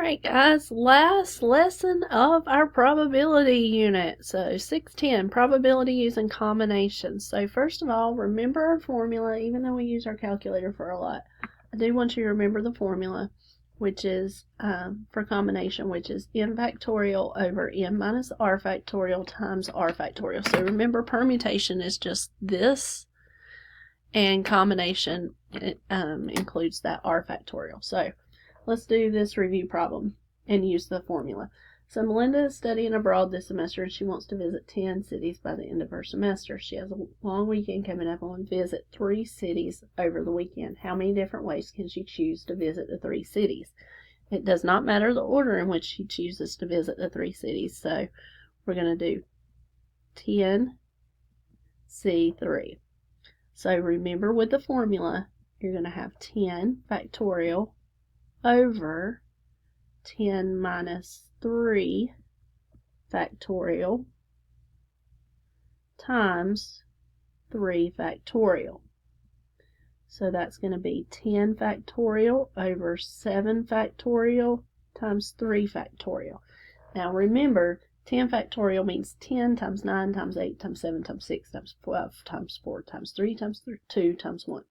Alright guys, last lesson of our probability unit. So 610, probability using combinations. So first of all, remember our formula, even though we use our calculator for a lot. I do want you to remember the formula, which is for combination, which is n factorial over n minus r factorial times r factorial. So remember, permutation is just this, and combination includes that r factorial. So let's do this review problem and use the formula. So Melinda is studying abroad this semester and she wants to visit 10 cities by the end of her semester. She has a long weekend coming up and wants to visit 3 cities over the weekend. How many different ways can she choose to visit the 3 cities? It does not matter the order in which she chooses to visit the 3 cities. So we're going to do 10C3. So remember, with the formula, you're going to have 10 factorial over 10 minus 3 factorial times 3 factorial. So that's going to be 10 factorial over 7 factorial times 3 factorial. Now remember, 10 factorial means 10 times 9 times 8 times 7 times 6 times 12 times 4 times 3 times 2 times 1.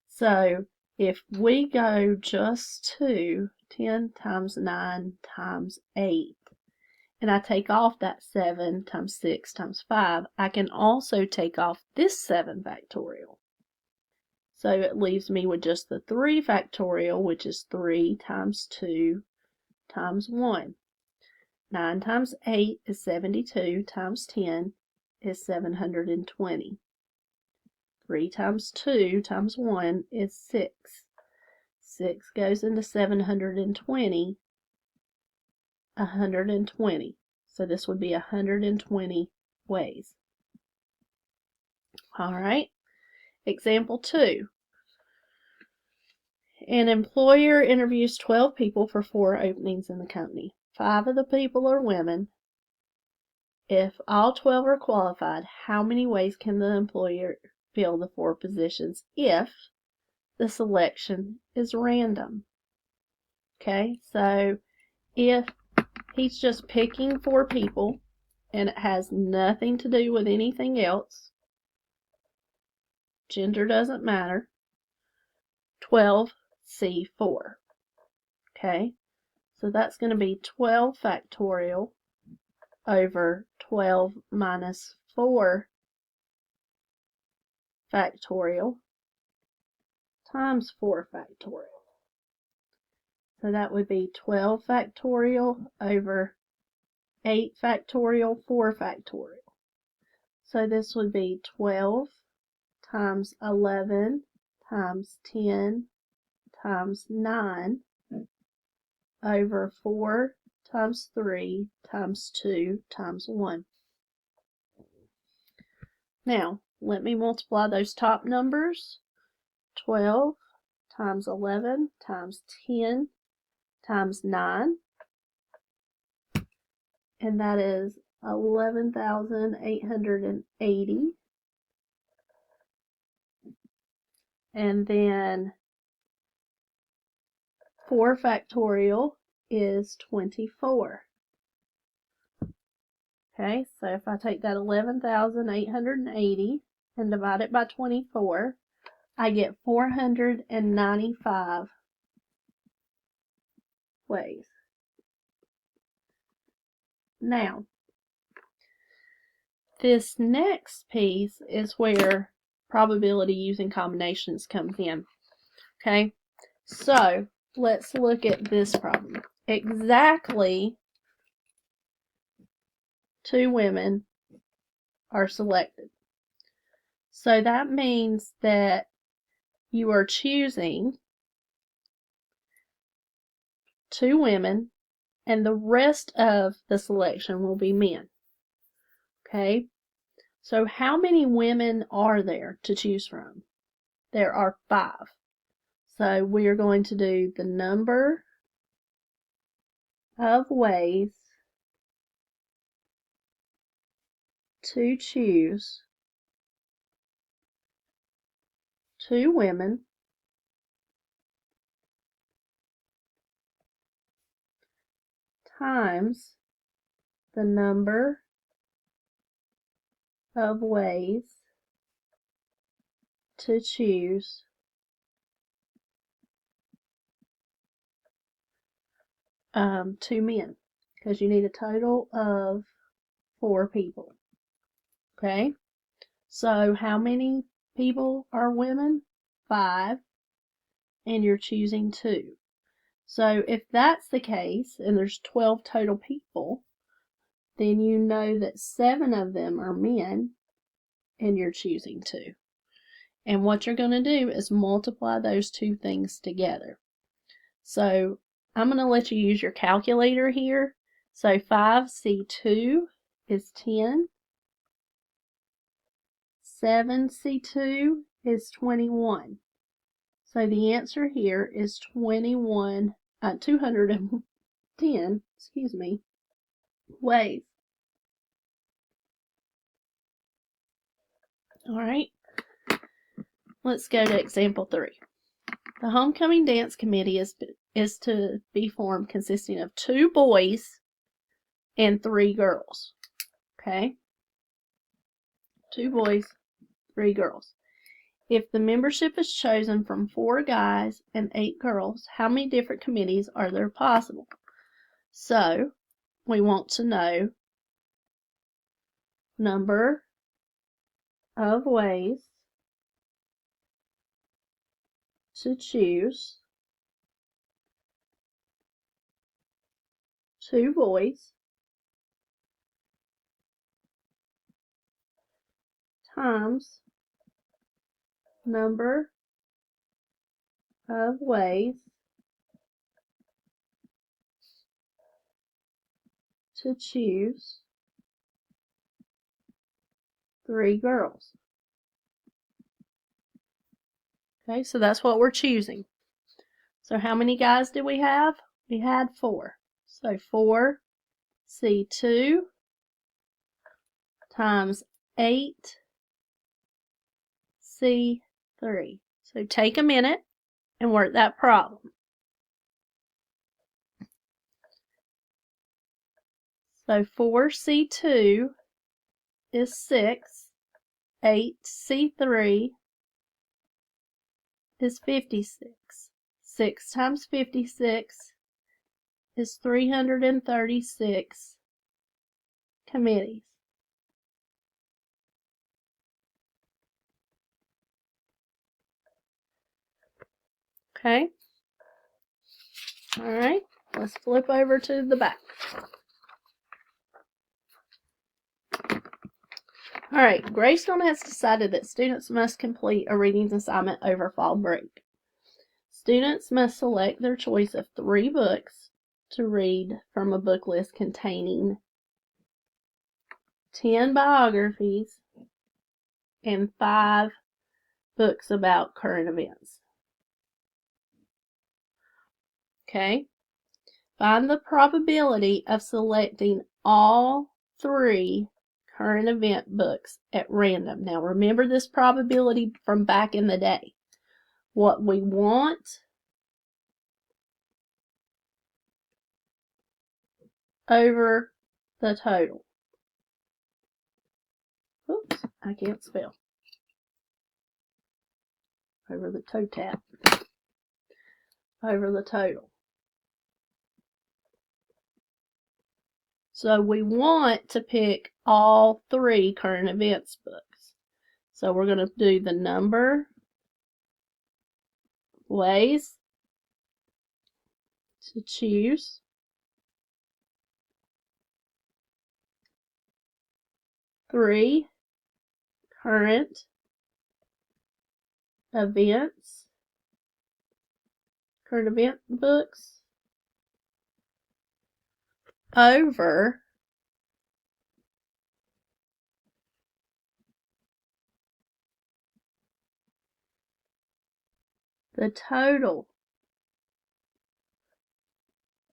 So if we go just to 10 times 9 times 8, and I take off that 7 times 6 times 5, I can also take off this 7 factorial. So it leaves me with just the 3 factorial, which is 3 times 2 times 1. 9 times 8 is 72 times 10 is 720. 3 times 2 times 1 is 6. 6 goes into 720, 120. So this would be 120 ways. Alright, example 2. An employer interviews 12 people for 4 openings in the company. 5 of the people are women. If all 12 are qualified, how many ways can the employer fill the 4 positions if the selection is random? Okay, so if he's just picking 4 people and it has nothing to do with anything else, gender doesn't matter, 12C4. Okay, so that's going to be 12 factorial over 12 minus 4 factorial times 4 factorial. So that would be 12 factorial over 8 factorial, 4 factorial. So this would be 12 times 11 times 10 times 9 over 4 times 3 times 2 times 1. Now, let me multiply those top numbers. 12 times 11 times 10 times 9, and that is 11,880. And then 4 factorial is 24. Okay, so if I take that 11,880 and divide it by 24, I get 495 ways. Now, this next piece is where probability using combinations comes in. Okay, so let's look at this problem. Exactly 2 women are selected. So that means that you are choosing 2 women and the rest of the selection will be men. Okay, so how many women are there to choose from? There are 5. So we are going to do the number of ways to choose 2 women times the number of ways to choose two men, because you need a total of 4 people. Okay, so how many people are women? 5, and you're choosing 2. So if that's the case, and there's 12 total people, then you know that 7 of them are men, and you're choosing 2. And what you're going to do is multiply those two things together. So I'm going to let you use your calculator here. So 5C2 is 10. 7C2 is 21. So the answer here is 210, ways. All right, let's go to example 3. The homecoming dance committee is to be formed consisting of 2 boys and 3 girls. Okay, 2 boys, 3 girls. If the membership is chosen from 4 guys and 8 girls, how many different committees are there possible? So we want to know number of ways to choose 2 boys times number of ways to choose 3 girls. Okay, so that's what we're choosing. So how many guys did we have? We had 4. So 4C2 times 8C3. So take a minute and work that problem. So 4C2 is 6. 8C3 is 56. 6 times 56 is 336 committees. Okay? All right, let's flip over to the back. All right, Greystone has decided that students must complete a reading assignment over fall break. Students must select their choice of 3 books to read from a book list containing 10 biographies and 5 books about current events. Okay? Find the probability of selecting all 3 current event books at random. Now remember this probability from back in the day. What we want over the total. Oops, I can't spell. Over the total. Over the total. So we want to pick all 3 current events books. So we're going to do the number ways to choose 3 current event books over the total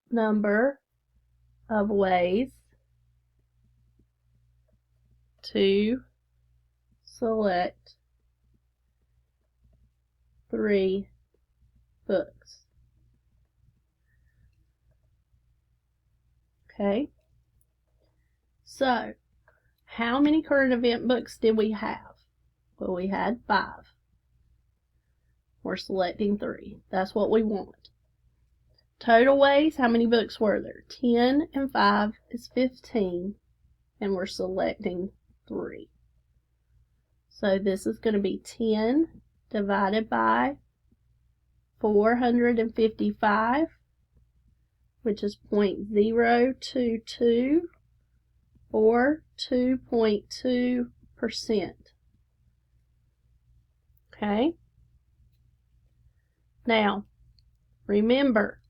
number of ways to select 3 books. Okay. So, how many current event books did we have? Well, we had 5. We're selecting 3. That's what we want. Total ways, how many books were there? 10 and 5 is 15, and we're selecting 3. So this is going to be 10 divided by 455, which is 0.022, or 2.2%. Okay? Now, remember,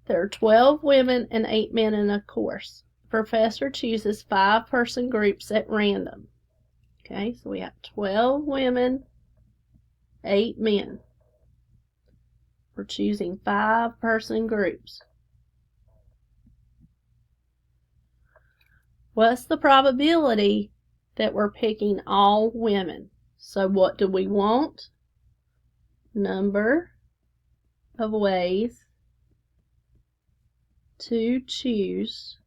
there are 12 women and 8 men in a course. The professor chooses 5-person groups at random. Okay, so we have 12 women, 8 men. We're choosing 5-person groups. What's the probability that we're picking all women? So what do we want? Number of ways to choose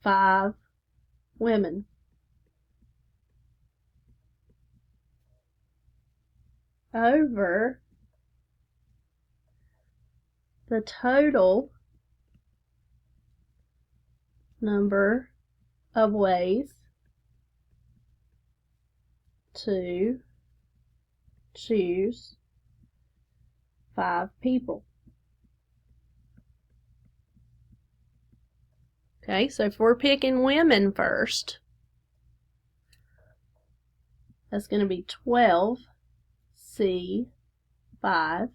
5 women. Over the total number of ways to choose 5 people. Okay, so if we're picking women first, that's going to be 12C5.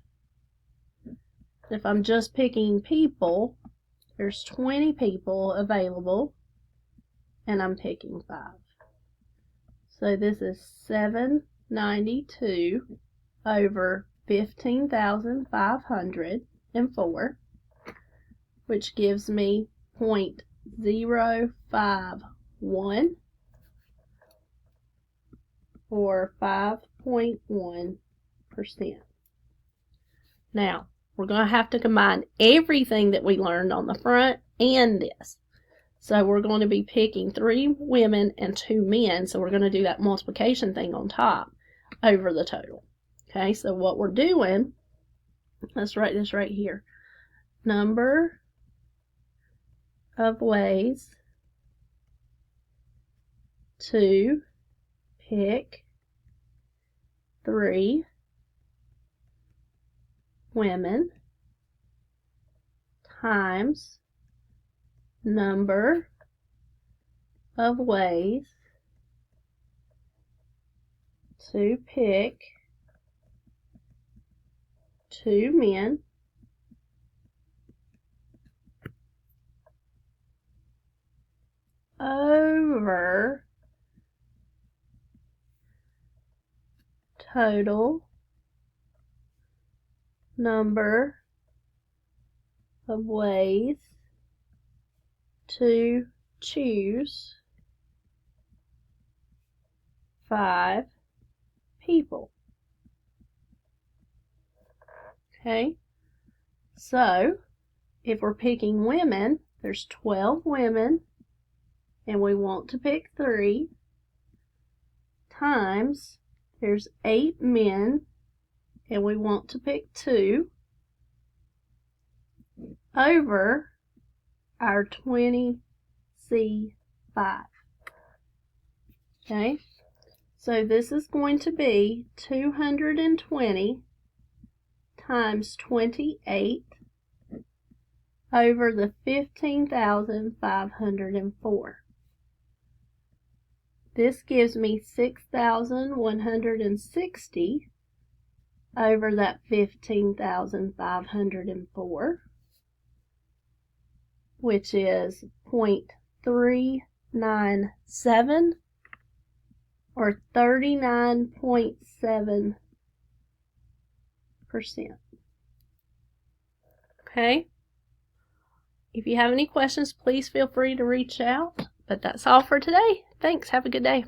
If I'm just picking people, there's 20 people available, and I'm picking 5. So this is 792 over 15,504, which gives me 0.051, or 5.1%. Now, we're going to have to combine everything that we learned on the front and this. So we're going to be picking 3 women and 2 men, so we're going to do that multiplication thing on top over the total. Okay, so what we're doing, let's write this right here. Number of ways to pick 3 women times number of ways to pick 2 men over total number of ways to choose 5 people. Okay, so if we're picking women, there's 12 women, and we want to pick 3, times there's 8 men, and we want to pick 2, over our 20C5. Okay, so this is going to be 220 times 28 over the 15,504. This gives me 6,160 over that 15,504, which is 0.397, or 39.7%. Okay? If you have any questions, please feel free to reach out. But that's all for today. Thanks. Have a good day.